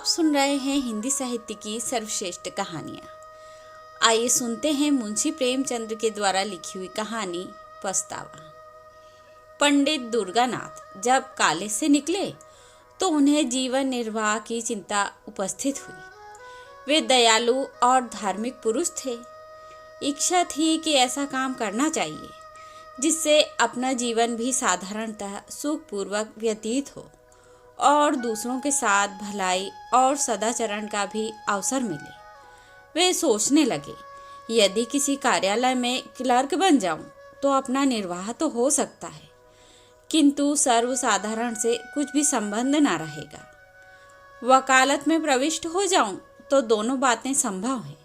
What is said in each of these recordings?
आप सुन रहे हैं हिंदी साहित्य की सर्वश्रेष्ठ कहानियाँ। आइए सुनते हैं मुंशी प्रेमचंद के द्वारा लिखी हुई कहानी पछतावा। पंडित दुर्गानाथ जब कॉलेज से निकले तो उन्हें जीवन निर्वाह की चिंता उपस्थित हुई। वे दयालु और धार्मिक पुरुष थे। इच्छा थी कि ऐसा काम करना चाहिए जिससे अपना जीवन भी साधारणतः सुखपूर्वक व्यतीत हो और दूसरों के साथ भलाई और सदाचरण का भी अवसर मिले। वे सोचने लगे, यदि किसी कार्यालय में क्लर्क बन जाऊं तो अपना निर्वाह तो हो सकता है, किंतु सर्वसाधारण से कुछ भी संबंध ना रहेगा। वकालत में प्रविष्ट हो जाऊं तो दोनों बातें संभव हैं,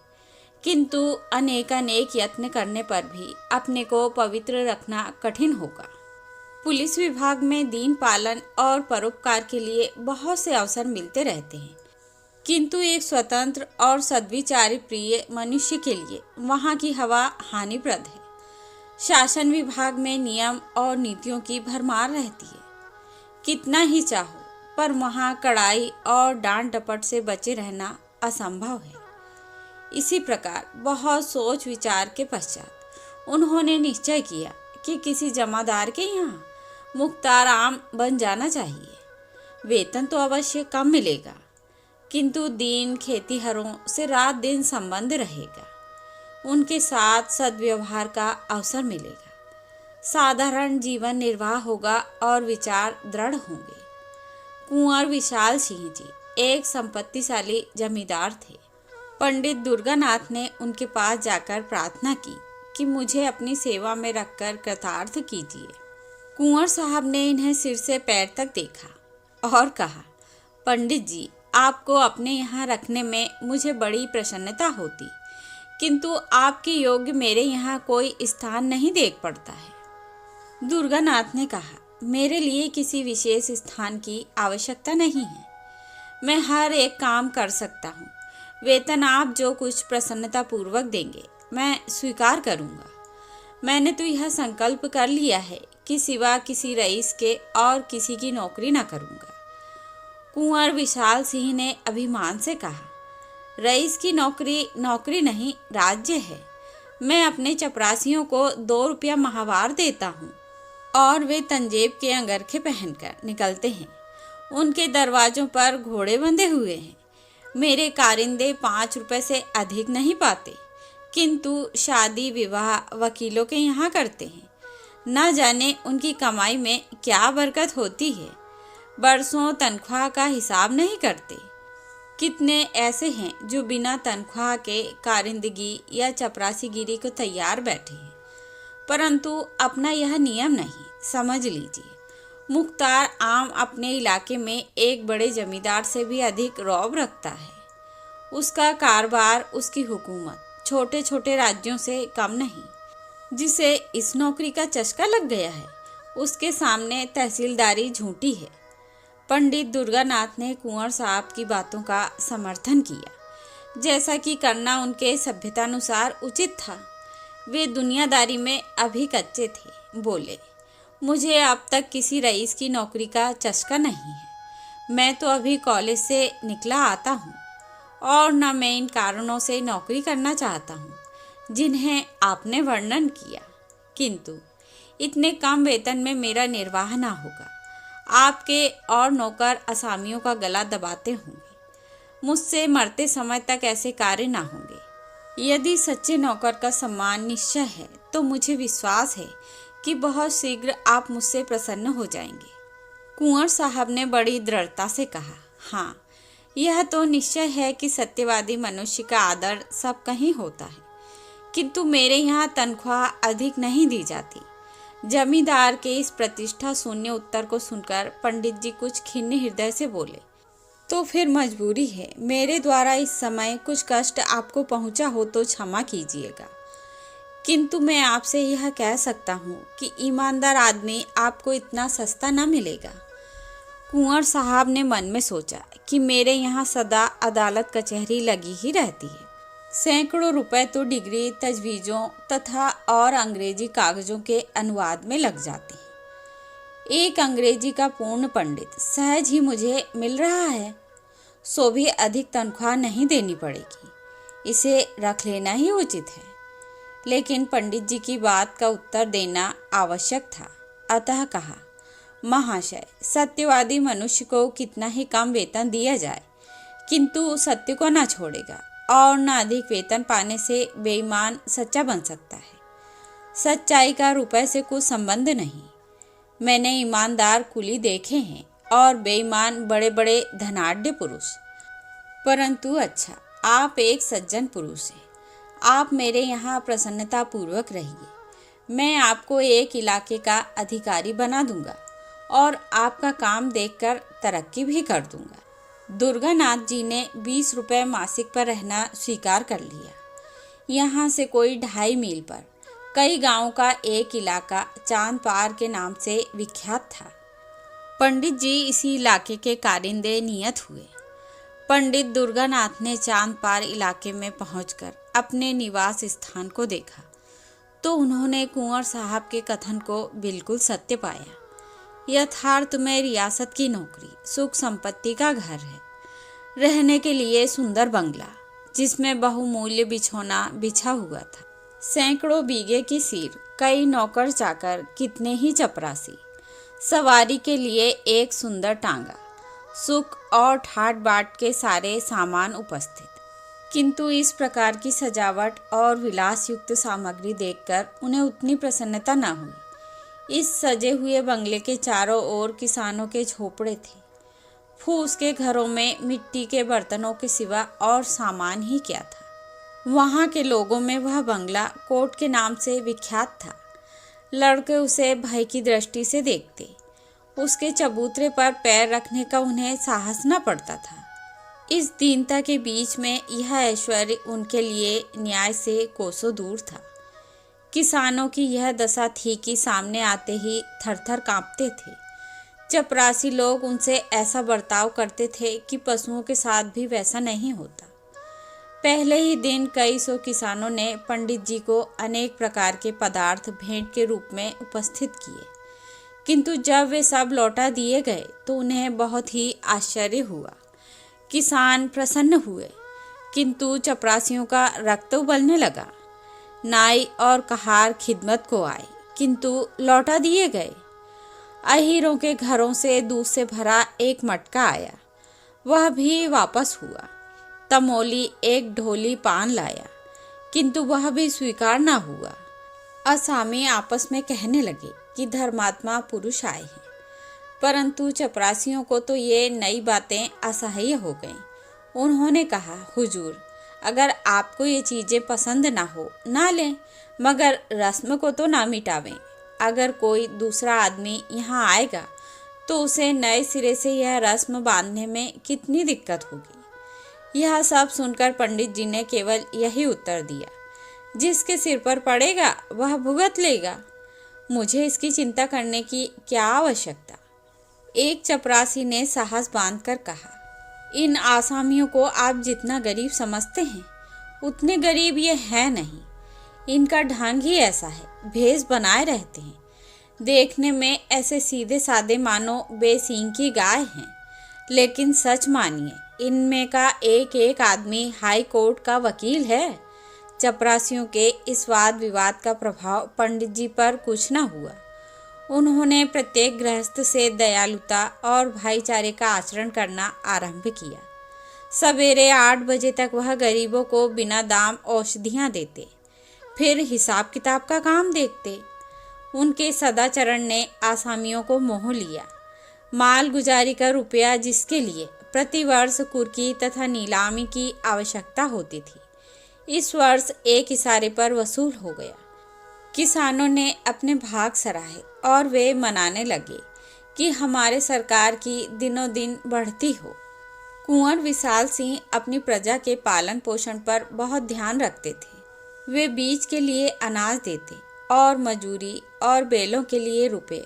किंतु अनेक यत्न करने पर भी अपने को पवित्र रखना कठिन होगा। पुलिस विभाग में दीन पालन और परोपकार के लिए बहुत से अवसर मिलते रहते हैं, किंतु एक स्वतंत्र और सद्विचारी प्रिय मनुष्य के लिए वहाँ की हवा हानिप्रद है। शासन विभाग में नियम और नीतियों की भरमार रहती है। कितना ही चाहो पर वहाँ कड़ाई और डांट डपट से बचे रहना असंभव है। इसी प्रकार बहुत सोच विचार के पश्चात उन्होंने निश्चय किया कि किसी जमादार के यहाँ मुख्ताराम बन जाना चाहिए। वेतन तो अवश्य कम मिलेगा, किंतु दीन खेतीहरों से रात दिन संबंध रहेगा। उनके साथ सद्व्यवहार का अवसर मिलेगा। साधारण जीवन निर्वाह होगा और विचार दृढ़ होंगे। कुंवर विशाल सिंह जी एक संपत्तिशाली जमींदार थे। पंडित दुर्गानाथ ने उनके पास जाकर प्रार्थना की कि मुझे अपनी सेवा में रखकर कृतार्थ कीजिए। कुंवर साहब ने इन्हें सिर से पैर तक देखा और कहा, पंडित जी, आपको अपने यहाँ रखने में मुझे बड़ी प्रसन्नता होती, किंतु आपके योग्य मेरे यहाँ कोई स्थान नहीं देख पड़ता है। दुर्गानाथ ने कहा, मेरे लिए किसी विशेष स्थान की आवश्यकता नहीं है। मैं हर एक काम कर सकता हूँ। वेतन आप जो कुछ प्रसन्नता पूर्वक देंगे मैं स्वीकार करूँगा। मैंने तो यह संकल्प कर लिया है कि सिवा किसी रईस के और किसी की नौकरी न करूँगा। कुंवर विशाल सिंह ने अभिमान से कहा, रईस की नौकरी नहीं, राज्य है। मैं अपने चपरासियों को 2 रुपया माहवार देता हूँ और वे तंजेब के अंगरखे पहनकर निकलते हैं। उनके दरवाजों पर घोड़े बंधे हुए हैं। मेरे कारिंदे 5 रुपए से अधिक नहीं पाते, किंतु शादी विवाह वकीलों के यहाँ करते हैं। न जाने उनकी कमाई में क्या बरकत होती है। बरसों तनख्वाह का हिसाब नहीं करते। कितने ऐसे हैं जो बिना तनख्वाह के कारिंदगी या चपरासीगिरी को तैयार बैठे हैं, परंतु अपना यह नियम नहीं। समझ लीजिए, मुख्तार आम अपने इलाके में एक बड़े जमींदार से भी अधिक रौब रखता है। उसका कारोबार, उसकी हुकूमत छोटे छोटे राज्यों से कम नहीं। जिसे इस नौकरी का चस्का लग गया है, उसके सामने तहसीलदारी झूठी है। पंडित दुर्गानाथ ने कुंवर साहब की बातों का समर्थन किया, जैसा कि करना उनके सभ्यतानुसार उचित था। वे दुनियादारी में अभी कच्चे थे। बोले, मुझे अब तक किसी रईस की नौकरी का चस्का नहीं है। मैं तो अभी कॉलेज से निकला आता हूँ और न मैं इन कारणों से नौकरी करना चाहता हूँ जिन्हें आपने वर्णन किया, किंतु इतने कम वेतन में मेरा निर्वाह ना होगा। आपके और नौकर असामियों का गला दबाते होंगे। मुझसे मरते समय तक ऐसे कार्य ना होंगे। यदि सच्चे नौकर का सम्मान निश्चय है तो मुझे विश्वास है कि बहुत शीघ्र आप मुझसे प्रसन्न हो जाएंगे। कुंवर साहब ने बड़ी दृढ़ता से कहा, हाँ, यह तो निश्चय है कि सत्यवादी मनुष्य का आदर सब कहीं होता है, किंतु मेरे यहाँ तनख्वाह अधिक नहीं दी जाती। जमींदार के इस प्रतिष्ठा शून्य उत्तर को सुनकर पंडित जी कुछ खिन्न हृदय से बोले, तो फिर मजबूरी है। मेरे द्वारा इस समय कुछ कष्ट आपको पहुँचा हो तो क्षमा कीजिएगा, किंतु मैं आपसे यह कह सकता हूँ कि ईमानदार आदमी आपको इतना सस्ता न मिलेगा। कुंवर साहब ने मन में सोचा कि मेरे यहाँ सदा अदालत कचहरी लगी ही रहती है। सैकड़ों रुपए तो डिग्री, तजवीज़ों तथा और अंग्रेजी कागज़ों के अनुवाद में लग जाते हैं। एक अंग्रेजी का पूर्ण पंडित सहज ही मुझे मिल रहा है। सो भी अधिक तनख्वाह नहीं देनी पड़ेगी, इसे रख लेना ही उचित है। लेकिन पंडित जी की बात का उत्तर देना आवश्यक था, अतः कहा, महाशय, सत्यवादी मनुष्य को कितना ही कम वेतन दिया जाए, किंतु सत्य को न छोड़ेगा और न अधिक वेतन पाने से बेईमान सच्चा बन सकता है। सच्चाई का रुपए से कुछ संबंध नहीं। मैंने ईमानदार कुली देखे हैं और बेईमान बड़े बड़े धनाढ्य पुरुष, परंतु अच्छा, आप एक सज्जन पुरुष हैं। आप मेरे यहाँ प्रसन्नता पूर्वक रहिए। मैं आपको एक इलाके का अधिकारी बना दूंगा और आपका काम देखकर तरक्की भी कर दूंगा। दुर्गानाथ जी ने 20 रुपये मासिक पर रहना स्वीकार कर लिया। यहाँ से कोई 2.5 मील पर कई गांवों का एक इलाका चांदपार के नाम से विख्यात था। पंडित जी इसी इलाके के कारिंदे नियत हुए। पंडित दुर्गानाथ ने चांदपार इलाके में पहुंचकर अपने निवास स्थान को देखा तो उन्होंने कुंवर साहब के कथन को बिल्कुल सत्य पाया। यथार्थ में रियासत की नौकरी, सुख संपत्ति का घर है, रहने के लिए सुंदर बंगला जिसमें बहुमूल्य बिछौना बिछा हुआ था, सैकड़ों बीघे की सीर, कई नौकर चाकर, कितने ही चपरासी, सवारी के लिए एक सुंदर टांगा, सुख और ठाट बाट के सारे सामान उपस्थित। किंतु इस प्रकार की सजावट और विलास युक्त सामग्री देखकर उन्हें उतनी प्रसन्नता न हुई। इस सजे हुए बंगले के चारों ओर किसानों के झोपड़े थे। फूस के घरों में मिट्टी के बर्तनों के सिवा और सामान ही क्या था। वहाँ के लोगों में वह बंगला कोट के नाम से विख्यात था। लड़के उसे भय की दृष्टि से देखते। उसके चबूतरे पर पैर रखने का उन्हें साहस न पड़ता था। इस दीनता के बीच में यह ऐश्वर्य उनके लिए न्याय से कोसों दूर था। किसानों की यह दशा थी कि सामने आते ही थरथर कांपते थे। चपरासी लोग उनसे ऐसा बर्ताव करते थे कि पशुओं के साथ भी वैसा नहीं होता। पहले ही दिन कई सौ किसानों ने पंडित जी को अनेक प्रकार के पदार्थ भेंट के रूप में उपस्थित किए, किंतु जब वे सब लौटा दिए गए तो उन्हें बहुत ही आश्चर्य हुआ। किसान प्रसन्न हुए, किंतु चपरासियों का रक्त उबलने लगा। नाई और कहार खिदमत को आए, किंतु लौटा दिए गए। अहीरों के घरों से दूध से भरा एक मटका आया, वह भी वापस हुआ। तमोली एक ढोली पान लाया, किंतु वह भी स्वीकार न हुआ। असामी आपस में कहने लगे कि धर्मात्मा पुरुष आए हैं, परंतु चपरासियों को तो ये नई बातें असह्य हो गईं। उन्होंने कहा, हुजूर, अगर आपको ये चीज़ें पसंद ना हो ना लें, मगर रस्म को तो ना मिटावें। अगर कोई दूसरा आदमी यहाँ आएगा तो उसे नए सिरे से यह रस्म बांधने में कितनी दिक्कत होगी। यह सब सुनकर पंडित जी ने केवल यही उत्तर दिया, जिसके सिर पर पड़ेगा वह भुगत लेगा, मुझे इसकी चिंता करने की क्या आवश्यकता। एक चपरासी ने साहस बांधकर कहा, इन आसामियों को आप जितना गरीब समझते हैं उतने गरीब ये है नहीं। इनका ढंग ही ऐसा है, भेष बनाए रहते हैं, देखने में ऐसे सीधे साधे मानो बेसींग की गाय हैं, लेकिन सच मानिए इनमें का एक एक आदमी हाई कोर्ट का वकील है। चपरासियों के इस वाद विवाद का प्रभाव पंडित जी पर कुछ न हुआ। उन्होंने प्रत्येक गृहस्थ से दयालुता और भाईचारे का आचरण करना आरंभ किया। सवेरे 8 बजे तक वह गरीबों को बिना दाम औषधियाँ देते, फिर हिसाब किताब का काम देखते। उनके सदाचरण ने आसामियों को मोह लिया। माल गुजारी का रुपया जिसके लिए प्रतिवर्ष कुर्की तथा नीलामी की आवश्यकता होती थी, इस वर्ष एक इशारे पर वसूल हो गया। किसानों ने अपने भाग सराहे और वे मनाने लगे कि हमारे सरकार की दिनों दिन बढ़ती हो। कुंवर विशाल सिंह अपनी प्रजा के पालन पोषण पर बहुत ध्यान रखते थे। वे बीज के लिए अनाज देते और मजूरी और बैलों के लिए रुपए,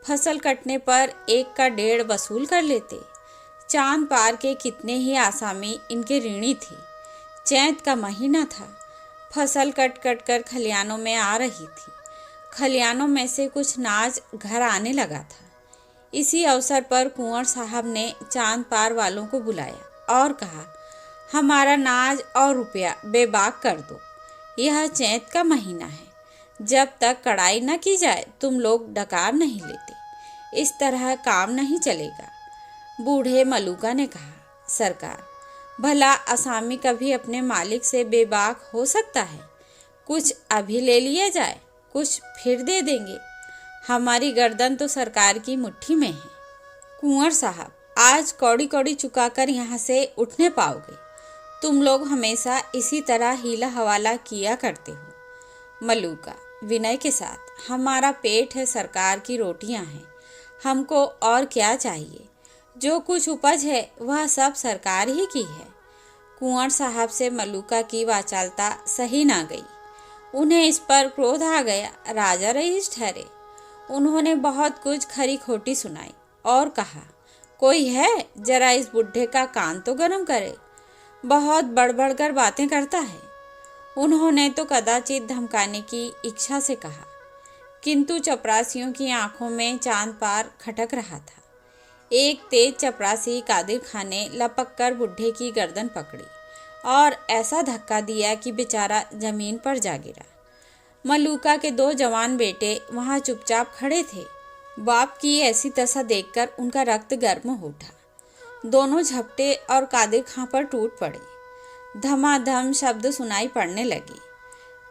फसल कटने पर 1 का 1.5 वसूल कर लेते। चांद पार के कितने ही आसामी इनके ऋणी थे। चैत का महीना था, फसल कट कट कर खलियानों में आ रही थी। खलियानों में से कुछ नाज घर आने लगा था। इसी अवसर पर कुंवर साहब ने चांद पार वालों को बुलाया और कहा, हमारा नाज और रुपया बेबाक कर दो। यह चैत का महीना है, जब तक कड़ाई न की जाए तुम लोग डकार नहीं लेते। इस तरह काम नहीं चलेगा। बूढ़े मलूका ने कहा, सरकार, भला असामी कभी अपने मालिक से बेबाक हो सकता है? कुछ अभी ले लिया जाए, कुछ फिर दे देंगे। हमारी गर्दन तो सरकार की मुट्ठी में है। कुंवर साहब, आज कौड़ी कौड़ी चुकाकर यहाँ से उठने पाओगे। तुम लोग हमेशा इसी तरह हीला हवाला किया करते हो। मलूका विनय के साथ, हमारा पेट है, सरकार की रोटियां हैं, हमको और क्या चाहिए? जो कुछ उपज है वह सब सरकार ही की है। कुंवर साहब से मलूका की वाचालता सही ना गई। उन्हें इस पर क्रोध आ गया। राजा रईस ठहरे। उन्होंने बहुत कुछ खरी खोटी सुनाई और कहा, कोई है जरा इस बुढ़े का कान तो गरम करे, बहुत बढ़ कर बातें करता है। उन्होंने तो कदाचित धमकाने की इच्छा से कहा, किंतु चपरासियों की आंखों में चांद पार खटक रहा था। एक तेज चपरासी कादिर खान ने लपक कर बुढ़े की गर्दन पकड़ी और ऐसा धक्का दिया कि बेचारा जमीन पर जा गिरा। मलूका के 2 जवान बेटे वहां चुपचाप खड़े थे। बाप की ऐसी दशा देखकर उनका रक्त गर्म हो उठा। दोनों झपटे और कादिर खां पर टूट पड़े। धमाधम शब्द सुनाई पड़ने लगे।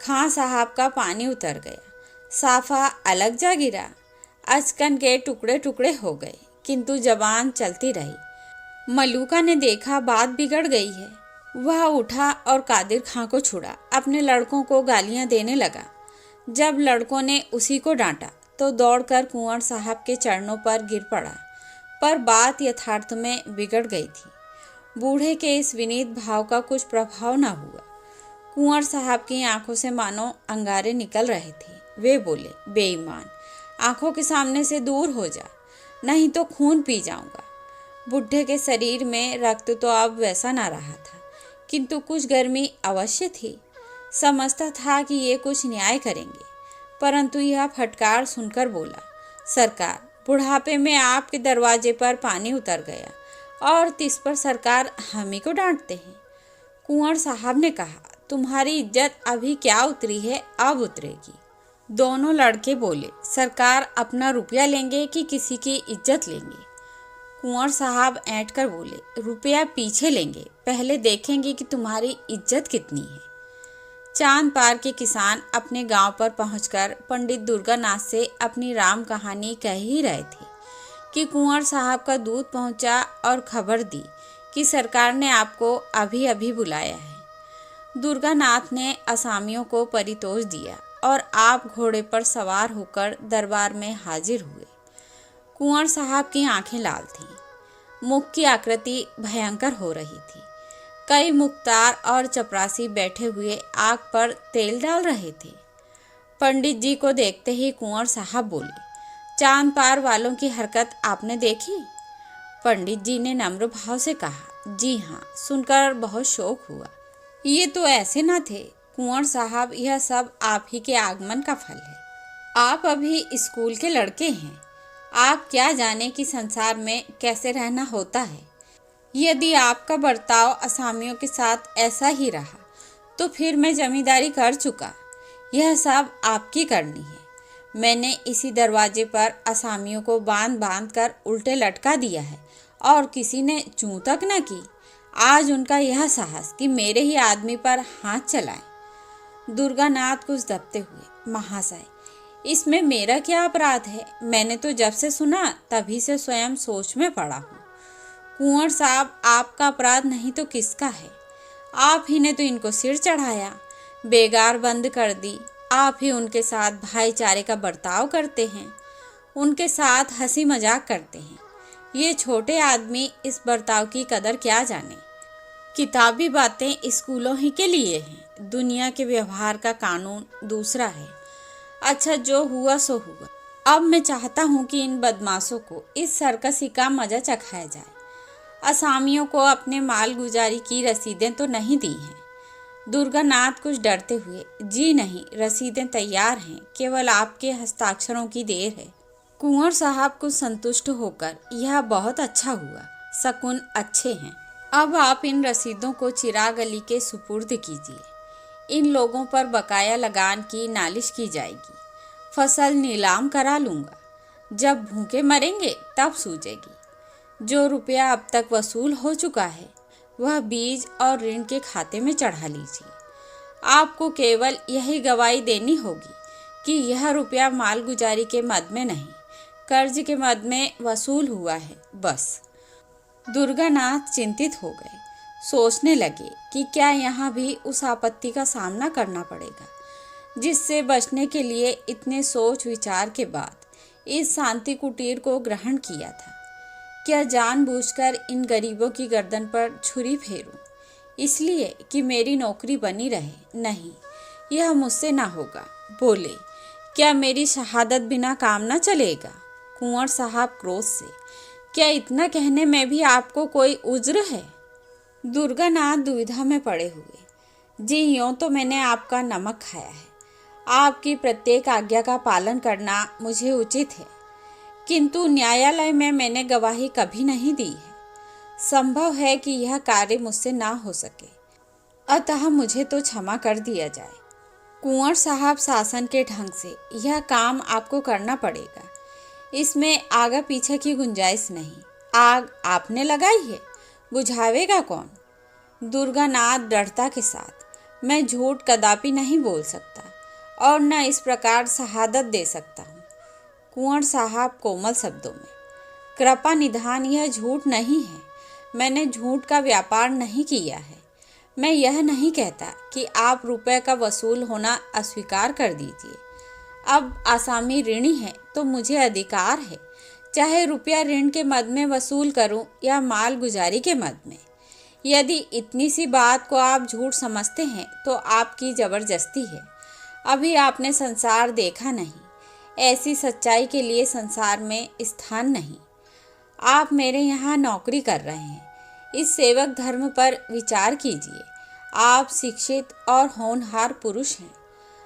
खां साहब का पानी उतर गया, साफा अलग जा गिरा। अचकन के टुकड़े टुकड़े हो गए, किंतु जबान चलती रही। मलूका ने देखा बात बिगड़ गई है। वह उठा और कादिर खां को छुड़ा, अपने लड़कों को गालियां देने लगा। जब लड़कों ने उसी को डांटा तो दौड़कर कुंवर साहब के चरणों पर गिर पड़ा, पर बात यथार्थ में बिगड़ गई थी। बूढ़े के इस विनीत भाव का कुछ प्रभाव न हुआ। कुंवर साहब की आंखों से मानो अंगारे निकल रहे थे। वे बोले, बेईमान, आंखों के सामने से दूर हो जा, नहीं तो खून पी जाऊंगा। बुढ़े के शरीर में रक्त तो अब वैसा ना रहा था, किंतु कुछ गर्मी अवश्य थी। समझता था कि ये कुछ न्याय करेंगे, परंतु यह फटकार सुनकर बोला, सरकार, बुढ़ापे में आपके दरवाजे पर पानी उतर गया और तिस पर सरकार हम ही को डांटते हैं। कुंवर साहब ने कहा, तुम्हारी इज्जत अभी क्या उतरी है, अब उतरेगी। दोनों लड़के बोले, सरकार अपना रुपया लेंगे कि किसी की इज्जत लेंगे? कुंवर साहब ऐंठ कर बोले, रुपया पीछे लेंगे, पहले देखेंगे कि तुम्हारी इज्जत कितनी है। चांद पार के किसान अपने गांव पर पहुंचकर पंडित दुर्गानाथ से अपनी राम कहानी कह ही रहे थे कि कुंवर साहब का दूध पहुंचा और खबर दी कि सरकार ने आपको अभी अभी बुलाया है। दुर्गानाथ ने असामियों को परितोष दिया और आप घोड़े पर सवार होकर दरबार में हाजिर हुए। कुंवर साहब की आंखें लाल थीं, मुख की आकृति भयंकर हो रही थी। कई मुख्तार और चपरासी बैठे हुए आग पर तेल डाल रहे थे। पंडित जी को देखते ही कुंवर साहब बोले, चांद पार वालों की हरकत आपने देखी? पंडित जी ने नम्र भाव से कहा, जी हाँ, सुनकर बहुत शौक हुआ। ये तो ऐसे न थे कुंवर साहब, यह सब आप ही के आगमन का फल है। आप अभी स्कूल के लड़के हैं, आप क्या जाने कि संसार में कैसे रहना होता है। यदि आपका बर्ताव असामियों के साथ ऐसा ही रहा तो फिर मैं जमींदारी कर चुका। यह सब आपकी करनी है। मैंने इसी दरवाजे पर असामियों को बांध बांध कर उल्टे लटका दिया है और किसी ने चूं तक न की। आज उनका यह साहस कि मेरे ही आदमी पर हाथ चलाएं। दुर्गानाथ कुछ दबते हुए, महाशय, इसमें मेरा क्या अपराध है? मैंने तो जब से सुना तभी से स्वयं सोच में पड़ा हूँ। कुंवर साहब, आपका अपराध नहीं तो किसका है? आप ही ने तो इनको सिर चढ़ाया, बेगार बंद कर दी। आप ही उनके साथ भाईचारे का बर्ताव करते हैं, उनके साथ हंसी मजाक करते हैं। ये छोटे आदमी इस बर्ताव की कदर क्या जाने। किताबी बातें स्कूलों ही के लिए हैं, दुनिया के व्यवहार का कानून दूसरा है। अच्छा, जो हुआ सो हुआ। अब मैं चाहता हूँ कि इन बदमाशों को इस सर्कस का मजा चखाया जाए। असामियों को अपने माल गुजारी की रसीदें तो नहीं दी हैं। दुर्गानाथ कुछ डरते हुए, जी नहीं, रसीदें तैयार हैं, केवल आपके हस्ताक्षरों की देर है। कुंवर साहब कुछ संतुष्ट होकर, यह बहुत अच्छा हुआ, शकुन अच्छे हैं। अब आप इन रसीदों को चिराग अली के सुपुर्द कीजिए। इन लोगों पर बकाया लगान की नालिश की जाएगी। फसल नीलाम करा लूँगा। जब भूखे मरेंगे तब सूझेगी। जो रुपया अब तक वसूल हो चुका है वह बीज और ऋण के खाते में चढ़ा लीजिए। आपको केवल यही गवाही देनी होगी कि यह रुपया मालगुजारी के मद में नहीं, कर्ज के मद में वसूल हुआ है, बस। दुर्गानाथ चिंतित हो गए। सोचने लगे कि क्या यहाँ भी उस आपत्ति का सामना करना पड़ेगा जिससे बचने के लिए इतने सोच विचार के बाद इस शांति कुटीर को ग्रहण किया था। क्या जानबूझकर इन गरीबों की गर्दन पर छुरी फेरूं, इसलिए कि मेरी नौकरी बनी रहे? नहीं, यह मुझसे ना होगा। बोले, क्या मेरी शहादत बिना काम ना चलेगा? कुंवर साहब क्रोध से, क्या इतना कहने में भी आपको कोई उज्र है? दुर्गानाथ दुविधा में पड़े हुए। जी, यूँ तो मैंने आपका नमक खाया है। आपकी प्रत्येक आज्ञा का पालन करना मुझे उचित है, किंतु न्यायालय में मैंने गवाही कभी नहीं दी है। संभव है कि यह कार्य मुझसे ना हो सके, अतः मुझे तो क्षमा कर दिया जाए। कुंवर साहब, शासन के ढंग से यह काम आपको करना पड़ेगा। इसमें आगे पीछे की गुंजाइश नहीं। आग आपने लगाई है, बुझावेगा कौन? दुर्गानाथ दृढ़ता के साथ, मैं झूठ कदापि नहीं बोल सकता और न इस प्रकार शहादत दे सकता हूँ। कुंवर साहब कोमल शब्दों में, कृपा निधान, यह झूठ नहीं है। मैंने झूठ का व्यापार नहीं किया है। मैं यह नहीं कहता कि आप रुपए का वसूल होना अस्वीकार कर दीजिए। अब आसामी ऋणी है तो मुझे अधिकार है, चाहे रुपया ऋण के मद में वसूल करूं या माल गुजारी के मद में। यदि इतनी सी बात को आप झूठ समझते हैं तो आपकी जबरदस्ती है। अभी आपने संसार देखा नहीं, ऐसी सच्चाई के लिए संसार में स्थान नहीं। आप मेरे यहाँ नौकरी कर रहे हैं, इस सेवक धर्म पर विचार कीजिए। आप शिक्षित और होनहार पुरुष हैं।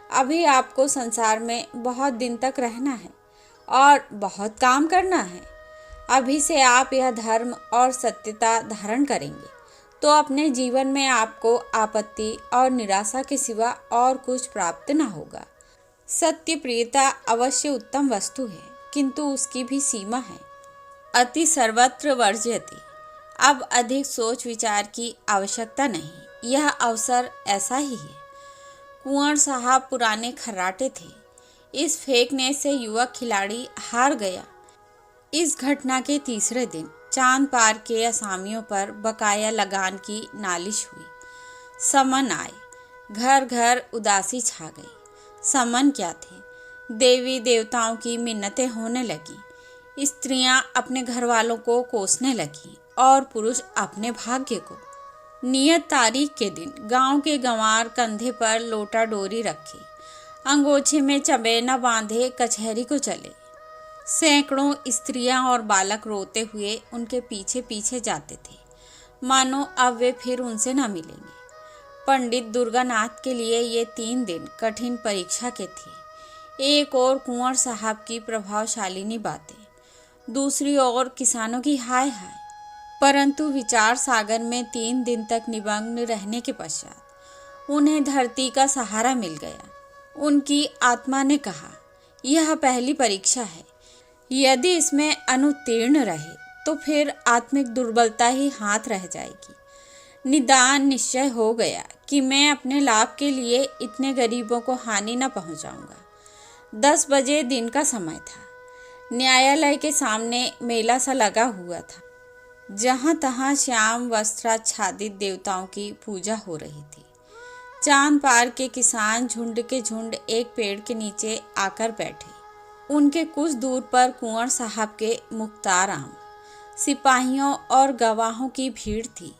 अभी आपको संसार में बहुत दिन तक रहना है और बहुत काम करना है। अभी से आप यह धर्म और सत्यता धारण करेंगे तो अपने जीवन में आपको आपत्ति और निराशा के सिवा और कुछ प्राप्त न होगा। सत्य प्रियता अवश्य उत्तम वस्तु है, किंतु उसकी भी सीमा है। अति सर्वत्र वर्ज्यते। अब अधिक सोच विचार की आवश्यकता नहीं, यह अवसर ऐसा ही है। कुंवर साहब पुराने खर्राटे थे। इस फेंकने से युवक खिलाड़ी हार गया। इस घटना के तीसरे दिन चांद पार के असामियों पर बकाया लगान की नालिश हुई। समन आए, घर घर उदासी छा गई। समन क्या थे? देवी देवताओं की मिन्नतें होने लगी। स्त्रियां अपने घर वालों को कोसने लगी और पुरुष अपने भाग्य को। नियत तारीख के दिन गांव के गंवार कंधे पर लोटा डोरी रखे, अंगोछे में चबेना बांधे कचहरी को चले। सैकड़ों स्त्रियां और बालक रोते हुए उनके पीछे पीछे जाते थे, मानो अब वे फिर उनसे न मिलेंगे। पंडित दुर्गानाथ के लिए ये 3 दिन कठिन परीक्षा के थे। एक और कुंवर साहब की प्रभावशालिनी बातें, दूसरी ओर किसानों की हाय हाय। परंतु विचार सागर में 3 दिन तक निमग्न रहने के पश्चात उन्हें धरती का सहारा मिल गया। उनकी आत्मा ने कहा, यह पहली परीक्षा है, यदि इसमें अनुत्तीर्ण रहे तो फिर आत्मिक दुर्बलता ही हाथ रह जाएगी। निदान निश्चय हो गया कि मैं अपने लाभ के लिए इतने गरीबों को हानि न पहुंचाऊंगा। 10 बजे दिन का समय था। न्यायालय के सामने मेला सा लगा हुआ था, जहां तहां श्याम वस्त्राच्छादित देवताओं की पूजा हो रही थी। चांद पार के किसान झुंड के झुंड एक पेड़ के नीचे आकर बैठे। उनके कुछ दूर पर कुंवर साहब के मुख्ताराम, सिपाहियों और गवाहों की भीड़ थी।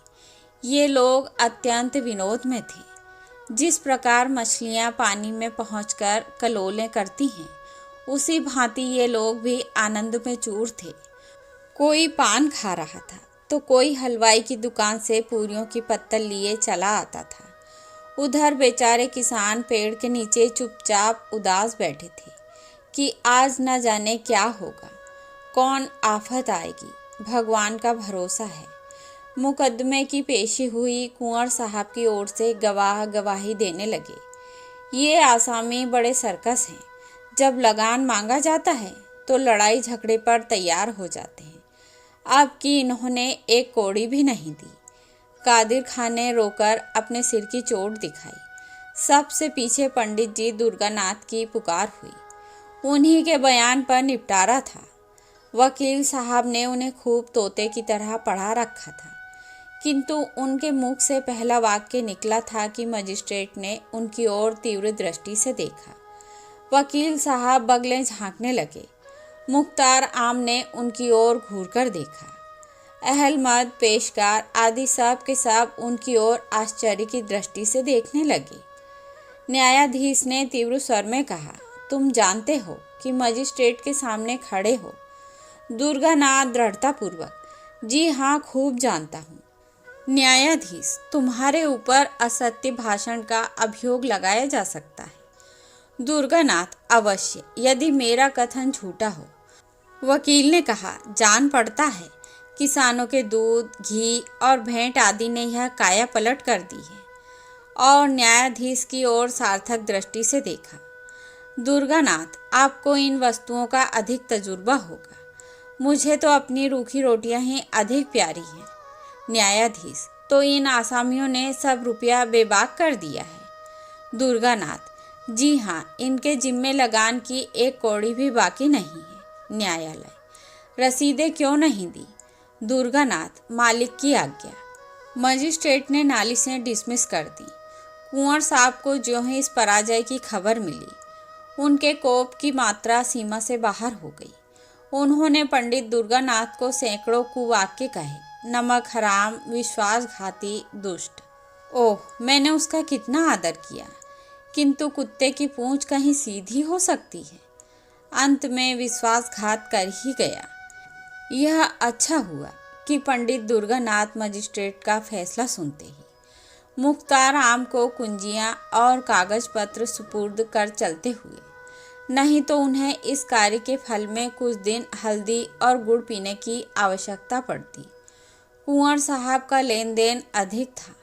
ये लोग अत्यंत विनोद में थे। जिस प्रकार मछलियां पानी में पहुंचकर कलोलें करती हैं, उसी भांति ये लोग भी आनंद में चूर थे। कोई पान खा रहा था तो कोई हलवाई की दुकान से पूरियों की पत्तल लिए चला आता था। उधर बेचारे किसान पेड़ के नीचे चुपचाप उदास बैठे थे कि आज न जाने क्या होगा, कौन आफत आएगी। भगवान का भरोसा है। मुकदमे की पेशी हुई। कुंवर साहब की ओर से गवाह गवाही देने लगे। ये आसामी बड़े सर्कस हैं। जब लगान मांगा जाता है तो लड़ाई झगड़े पर तैयार हो जाते हैं। अब की इन्होंने एक कौड़ी भी नहीं दी। कादिर खान ने रोकर अपने सिर की चोट दिखाई। सबसे पीछे पंडित जी दुर्गानाथ की पुकार हुई। उन्हीं के बयान पर निपटारा था। वकील साहब ने उन्हें खूब तोते की तरह पढ़ा रखा था, किंतु उनके मुख से पहला वाक्य निकला था कि मजिस्ट्रेट ने उनकी ओर तीव्र दृष्टि से देखा। वकील साहब बगलें झांकने लगे। मुख्तार आम ने उनकी ओर घूरकर देखा। अहलमद, पेशकार आदि सब के सब उनकी ओर आश्चर्य की दृष्टि से देखने लगे। न्यायाधीश ने तीव्र स्वर में कहा, तुम जानते हो कि मजिस्ट्रेट के सामने खड़े हो? दुर्गानाथ दृढ़तापूर्वक, जी हाँ, खूब जानता हूँ। न्यायाधीश, तुम्हारे ऊपर असत्य भाषण का अभियोग लगाया जा सकता है। दुर्गानाथ, अवश्य, यदि मेरा कथन झूठा हो। वकील ने कहा, जान पड़ता है किसानों के दूध, घी और भेंट आदि ने यह काया पलट कर दी है। और न्यायाधीश की ओर सार्थक दृष्टि से देखा। दुर्गानाथ, आपको इन वस्तुओं का अधिक तजुर्बा होगा। मुझे तो अपनी रूखी रोटियां ही अधिक प्यारी हैं। न्यायाधीश, तो इन आसामियों ने सब रुपया बेबाक कर दिया है। दुर्गानाथ, जी हाँ, इनके जिम्मे लगान की एक कौड़ी भी बाकी नहीं है। न्यायालय, रसीदें क्यों नहीं दी? दुर्गानाथ, मालिक की आज्ञा। मजिस्ट्रेट ने नालिशें डिसमिस कर दी। कुंवर साहब को ज्यों ही इस पराजय की खबर मिली, उनके कोप की मात्रा सीमा से बाहर हो गई। उन्होंने पंडित दुर्गानाथ को सैकड़ों कुवाक्य कहे, नमक हराम, विश्वासघाती, दुष्ट। ओह, मैंने उसका कितना आदर किया, किंतु कुत्ते की पूंछ कहीं सीधी हो सकती है। अंत में विश्वासघात कर ही गया। यह अच्छा हुआ कि पंडित दुर्गानाथ मजिस्ट्रेट का फैसला सुनते ही मुख्तार आम को कुंजियां और कागज पत्र सुपुर्द कर चलते हुए, नहीं तो उन्हें इस कार्य के फल में कुछ दिन हल्दी और गुड़ पीने की आवश्यकता पड़ती। कुंवर साहब का लेन देन अधिक था।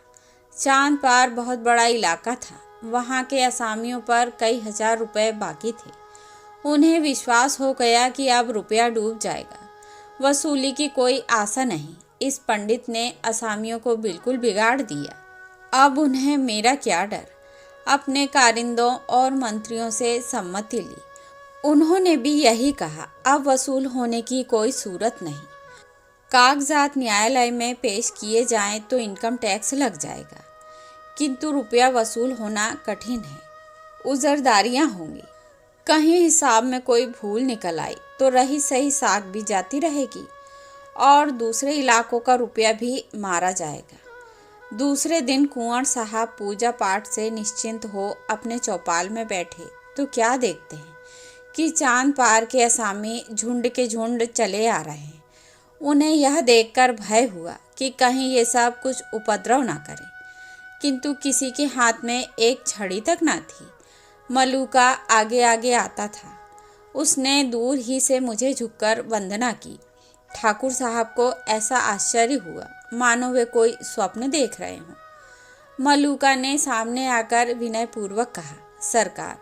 चांद पार बहुत बड़ा इलाका था। वहाँ के असामियों पर कई हजार रुपए बाकी थे। उन्हें विश्वास हो गया कि अब रुपया डूब जाएगा। वसूली की कोई आशा नहीं। इस पंडित ने असामियों को बिल्कुल बिगाड़ दिया। अब उन्हें मेरा क्या डर। अपने कारिंदों और मंत्रियों से सम्मति ली। उन्होंने भी यही कहा, अब वसूल होने की कोई सूरत नहीं। कागजात न्यायालय में पेश किए जाएं तो इनकम टैक्स लग जाएगा, किंतु रुपया वसूल होना कठिन है। उजरदारियां होंगी। कहीं हिसाब में कोई भूल निकल आई तो रही सही साख भी जाती रहेगी और दूसरे इलाकों का रुपया भी मारा जाएगा। दूसरे दिन कुंवर साहब पूजा पाठ से निश्चिंत हो अपने चौपाल में बैठे तो क्या देखते हैं कि चांद पार के असामी झुंड के झुंड चले आ रहे हैं। उन्हें यह देखकर भय हुआ कि कहीं ये सब कुछ उपद्रव ना करें, किंतु किसी के हाथ में एक छड़ी तक ना थी। मलूका आगे आगे आता था। उसने दूर ही से मुझे झुककर वंदना की। ठाकुर साहब को ऐसा आश्चर्य हुआ मानो वे कोई स्वप्न देख रहे हों। मलूका ने सामने आकर विनयपूर्वक कहा, सरकार,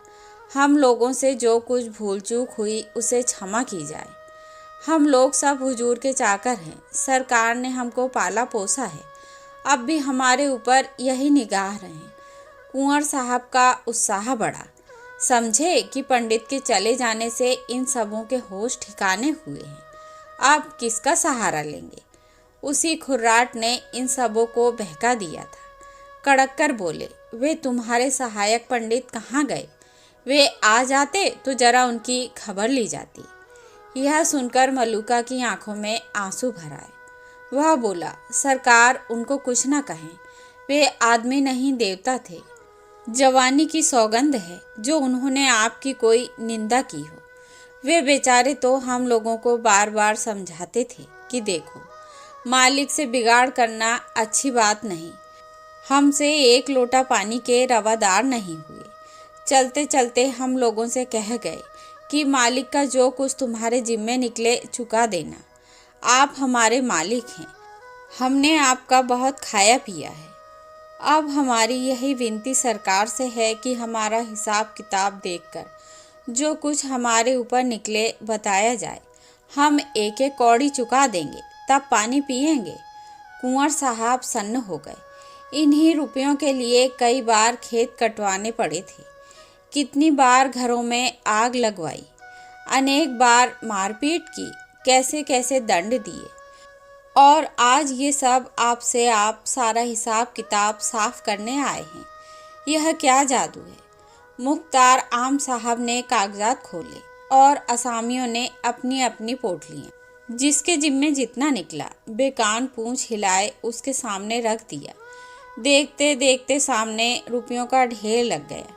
हम लोगों से जो कुछ भूल चूक हुई उसे क्षमा की जाए। हम लोग सब हुजूर के चाकर हैं। सरकार ने हमको पाला पोसा है। अब भी हमारे ऊपर यही निगाह रहें। कुंवर साहब का उत्साह बढ़ा। समझे कि पंडित के चले जाने से इन सबों के होश ठिकाने हुए हैं। अब किसका सहारा लेंगे? उसी खुर्राट ने इन सबों को बहका दिया था। कड़क कर बोले, वे तुम्हारे सहायक पंडित कहाँ गए? वे आ जाते तो जरा उनकी खबर ली जाती। यह सुनकर मलूका की आंखों में आंसू भर आए। वह बोला, सरकार, उनको कुछ न कहें। वे आदमी नहीं देवता थे। जवानी की सौगंध है जो उन्होंने आपकी कोई निंदा की हो। वे बेचारे तो हम लोगों को बार बार समझाते थे कि देखो, मालिक से बिगाड़ करना अच्छी बात नहीं। हमसे एक लोटा पानी के रवादार नहीं हुए। चलते चलते हम लोगों से कह गए कि मालिक का जो कुछ तुम्हारे जिम्मे निकले चुका देना। आप हमारे मालिक हैं। हमने आपका बहुत खाया पिया है। अब हमारी यही विनती सरकार से है कि हमारा हिसाब किताब देखकर जो कुछ हमारे ऊपर निकले बताया जाए। हम एक एक कौड़ी चुका देंगे, तब पानी पिएंगे। कुंवर साहब सन्न हो गए। इन्हीं रुपयों के लिए कई बार खेत कटवाने पड़े थे, कितनी बार घरों में आग लगवाई, अनेक बार मारपीट की, कैसे कैसे दंड दिए। और आज ये सब आपसे आप सारा हिसाब किताब साफ करने आए हैं। यह क्या जादू है? मुख्तार आम साहब ने कागजात खोले और असामियों ने अपनी अपनी पोटलियां, जिसके जिम्मे जितना निकला, बेकान पूंछ हिलाए उसके सामने रख दिया। देखते देखते सामने रुपयों का ढेर लग गया।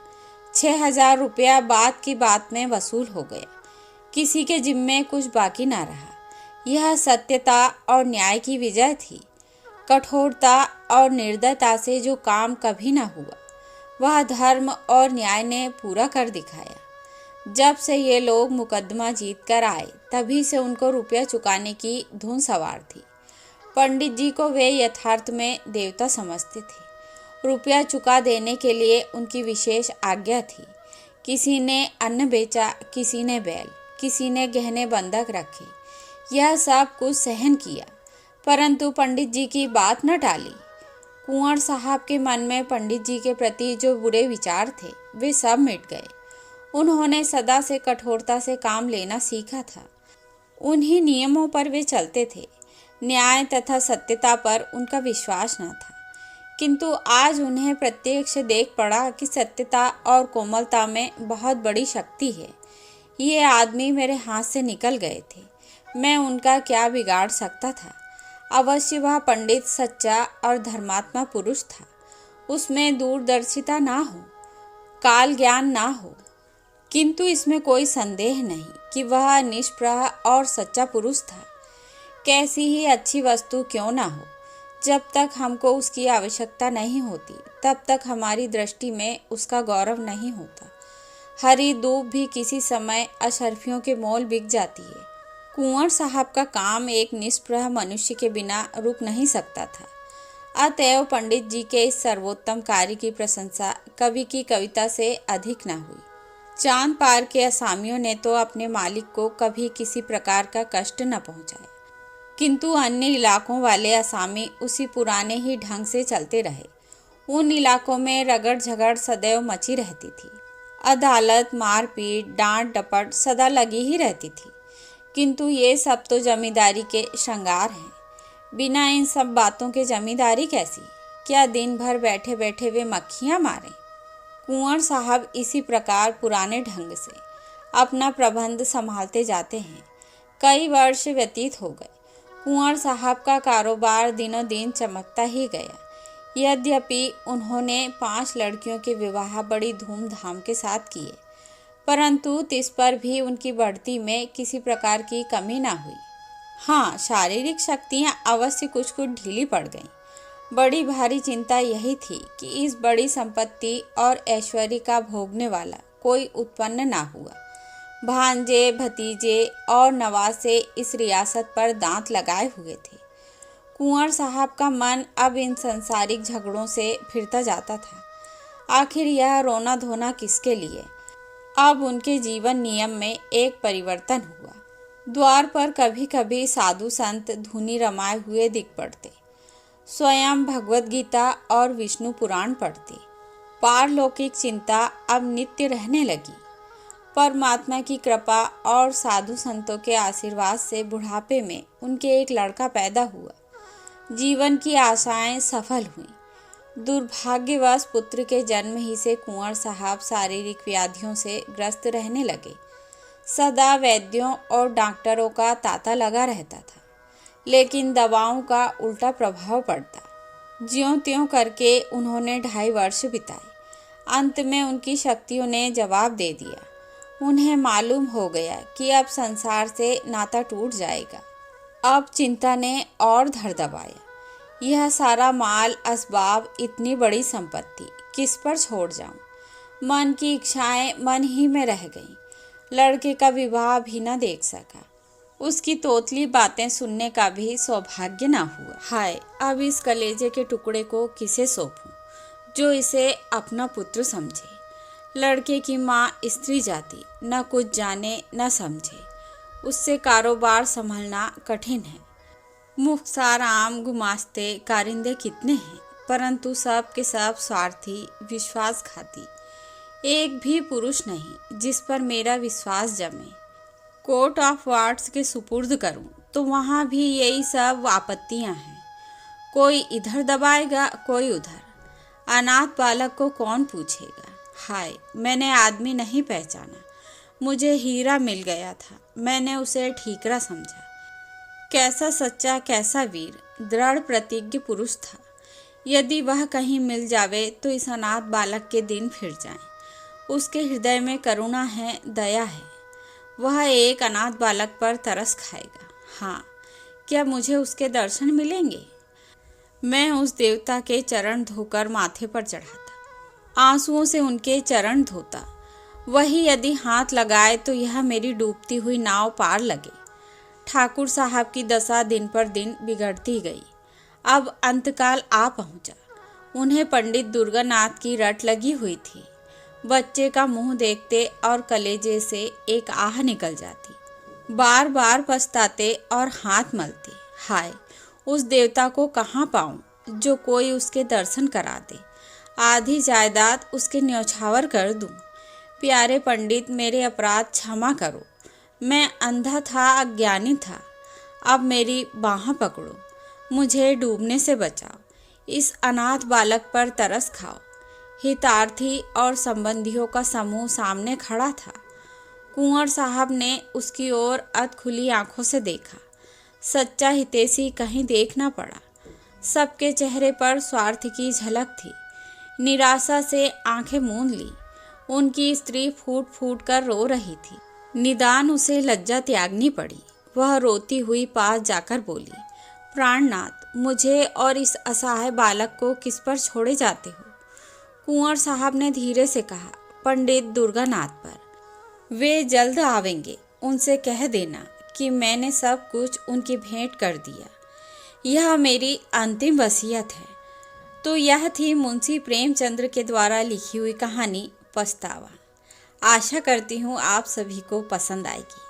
6,000 रुपया बात की बात में वसूल हो गया। किसी के जिम्मे कुछ बाकी ना रहा। यह सत्यता और न्याय की विजय थी। कठोरता और निर्दयता से जो काम कभी न हुआ, वह धर्म और न्याय ने पूरा कर दिखाया। जब से ये लोग मुकदमा जीत कर आए, तभी से उनको रुपया चुकाने की धुन सवार थी। पंडित जी को वे यथार्थ में देवता समझते थे। रुपया चुका देने के लिए उनकी विशेष आज्ञा थी। किसी ने अन्न बेचा, किसी ने बैल, किसी ने गहने बंधक रखे। यह सब कुछ सहन किया, परंतु पंडित जी की बात न टाली। कुंवर साहब के मन में पंडित जी के प्रति जो बुरे विचार थे, वे सब मिट गए। उन्होंने सदा से कठोरता से काम लेना सीखा था। उन्हीं नियमों पर वे चलते थे। न्याय तथा सत्यता पर उनका विश्वास न था, किंतु आज उन्हें प्रत्यक्ष देख पड़ा कि सत्यता और कोमलता में बहुत बड़ी शक्ति है। ये आदमी मेरे हाथ से निकल गए थे, मैं उनका क्या बिगाड़ सकता था? अवश्य वह पंडित सच्चा और धर्मात्मा पुरुष था। उसमें दूरदर्शिता ना हो, काल ज्ञान ना हो, किंतु इसमें कोई संदेह नहीं कि वह निष्प्रह और सच्चा पुरुष था। कैसी ही अच्छी वस्तु क्यों ना हो, जब तक हमको उसकी आवश्यकता नहीं होती, तब तक हमारी दृष्टि में उसका गौरव नहीं होता। हरी दूब भी किसी समय अशर्फियों के मोल बिक जाती है। कुंवर साहब का काम एक निष्प्रह मनुष्य के बिना रुक नहीं सकता था। अतएव पंडित जी के इस सर्वोत्तम कार्य की प्रशंसा कवि की कविता से अधिक न हुई। चांद पार के असामियों ने तो अपने मालिक को कभी किसी प्रकार का कष्ट न पहुंचाया, किंतु अन्य इलाकों वाले असामी उसी पुराने ही ढंग से चलते रहे। उन इलाकों में रगड़ झगड़ सदैव मची रहती थी। अदालत, मारपीट, डांट डपट सदा लगी ही रहती थी। किंतु ये सब तो जमींदारी के श्रृंगार हैं। बिना इन सब बातों के जमींदारी कैसी? क्या दिन भर बैठे बैठे वे मक्खियाँ मारें? कुंवर साहब इसी प्रकार पुराने ढंग से अपना प्रबंध संभालते जाते हैं। कई वर्ष व्यतीत हो गए। कुंवर साहब का कारोबार दिनों दिन चमकता ही गया। यद्यपि उन्होंने 5 लड़कियों के विवाह बड़ी धूमधाम के साथ किए, परंतु तिस पर भी उनकी बढ़ती में किसी प्रकार की कमी ना हुई। हाँ, शारीरिक शक्तियाँ अवश्य कुछ कुछ ढीली पड़ गईं। बड़ी भारी चिंता यही थी कि इस बड़ी संपत्ति और ऐश्वर्य का भोगने वाला कोई उत्पन्न ना हुआ। भांजे, भतीजे और नवासे इस रियासत पर दांत लगाए हुए थे। कुंवर साहब का मन अब इन संसारिक झगड़ों से फिरता जाता था। आखिर यह रोना धोना किसके लिए? अब उनके जीवन नियम में एक परिवर्तन हुआ। द्वार पर कभी कभी साधु संत धुनी रमाए हुए दिख पड़ते, स्वयं भगवत गीता और विष्णु पुराण पढ़ते। पारलौकिक चिंता अब नित्य रहने लगी। परमात्मा की कृपा और साधु संतों के आशीर्वाद से बुढ़ापे में उनके एक लड़का पैदा हुआ। जीवन की आशाएं सफल हुईं। दुर्भाग्यवश पुत्र के जन्म ही से कुंवर साहब शारीरिक व्याधियों से ग्रस्त रहने लगे। सदा वैद्यों और डॉक्टरों का तांता लगा रहता था, लेकिन दवाओं का उल्टा प्रभाव पड़ता। ज्यों त्यों करके उन्होंने 2.5 वर्ष बिताए। अंत में उनकी शक्तियों ने जवाब दे दिया। उन्हें मालूम हो गया कि अब संसार से नाता टूट जाएगा। अब चिंता ने और धर दबाया। यह सारा माल असबाब, इतनी बड़ी संपत्ति किस पर छोड़ जाऊं? मन की इच्छाएं मन ही में रह गईं। लड़के का विवाह भी न देख सका। उसकी तोतली बातें सुनने का भी सौभाग्य न हुआ। हाय, अब इस कलेजे के टुकड़े को किसे सौंपूं जो इसे अपना पुत्र समझे। लड़के की माँ स्त्री जाति न कुछ जाने न समझे, उससे कारोबार संभलना कठिन है। मुख्तार आम गुमास्ते कारिंदे कितने हैं, परंतु सब के सब स्वार्थी विश्वासघाती। एक भी पुरुष नहीं जिस पर मेरा विश्वास जमे। कोर्ट ऑफ वार्ड्स के सुपुर्द करूं तो वहाँ भी यही सब आपत्तियां हैं। कोई इधर दबाएगा, कोई उधर। अनाथ बालक को कौन पूछेगा। हाय, मैंने आदमी नहीं पहचाना। मुझे हीरा मिल गया था, मैंने उसे ठीकरा समझा। कैसा सच्चा, कैसा वीर, दृढ़ प्रतिज्ञ पुरुष था। यदि वह कहीं मिल जावे तो इस अनाथ बालक के दिन फिर जाएं। उसके हृदय में करुणा है, दया है। वह एक अनाथ बालक पर तरस खाएगा। हाँ, क्या मुझे उसके दर्शन मिलेंगे? मैं उस देवता के चरण धोकर माथे पर चढ़ाता, आंसुओं से उनके चरण धोता। वही यदि हाथ लगाए तो यह मेरी डूबती हुई नाव पार लगे। ठाकुर साहब की दशा दिन पर दिन बिगड़ती गई। अब अंतकाल आ पहुंचा। उन्हें पंडित दुर्गानाथ की रट लगी हुई थी। बच्चे का मुंह देखते और कलेजे से एक आह निकल जाती। बार बार पछताते और हाथ मलते। हाय, उस देवता को कहाँ पाऊं जो कोई उसके दर्शन करा दे। आधी जायदाद उसके न्यौछावर कर दूं। प्यारे पंडित, मेरे अपराध क्षमा करो। मैं अंधा था, अज्ञानी था। अब मेरी बाह पकड़ो, मुझे डूबने से बचाओ। इस अनाथ बालक पर तरस खाओ। हितार्थी और संबंधियों का समूह सामने खड़ा था। कुंवर साहब ने उसकी ओर अध खुली आंखों से देखा। सच्चा हितैषी कहीं देख न पड़ा। सबके चेहरे पर स्वार्थ की झलक थी। निराशा से आंखें मूंद ली। उनकी स्त्री फूट फूट कर रो रही थी। निदान उसे लज्जा त्यागनी पड़ी। वह रोती हुई पास जाकर बोली, प्राणनाथ, मुझे और इस असहाय बालक को किस पर छोड़े जाते हो? कुंवर साहब ने धीरे से कहा, पंडित दुर्गानाथ पर। वे जल्द आवेंगे। उनसे कह देना कि मैंने सब कुछ उनकी भेंट कर दिया। यह मेरी अंतिम वसीयत है। तो यह थी मुंशी प्रेमचंद्र के द्वारा लिखी हुई कहानी पछतावा। आशा करती हूँ आप सभी को पसंद आएगी।